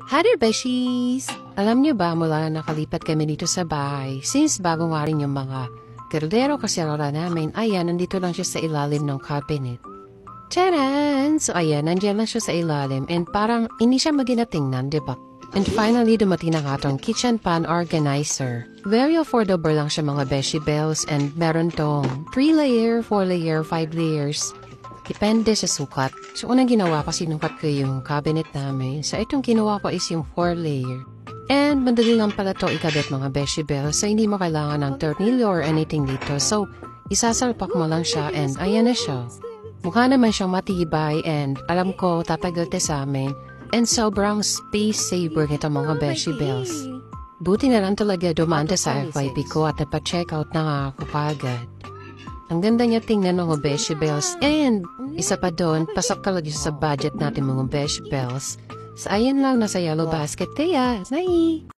Hi there, Beshies! Alam niyo ba mula nakalipat kami dito sa bahay, since bago nga rin yung mga kaldero kaserola namin, ayan, nandito lang siya sa ilalim ng cabinet. Tcharan! So ayan, nandiyan lang siya sa ilalim and parang hindi siya maginatingnan, di ba? And finally, dumating na nga tong kitchen pan organizer. Very affordable lang siya mga Beshi Bells and meron tong 3-layer, 4-layer, 5 layers. Depende sa sukat. So, unang ginawa ko, sinukat ko yung cabinet namin. So, itong ginawa ko is yung 4-layer. And, madali lang pala to ikabit mga Beshi Bells. So, hindi mo kailangan ng tornilyo or anything dito. So, isasalpak mo lang siya and ayan na siya. Mukha naman siyang matibay and alam ko tatagal te sa amin. And sobrang space saver nito mga Beshi Bells. Buti na lang talaga dumaan sa FYP ko at napa-check out na ako kagad. Ang ganda niya tingnan mga Beshi Bells. And, isa pa doon, pasok talaga sa budget natin mga Beshi Bells. So, ayan lang, nasa yellow basket kaya. Bye!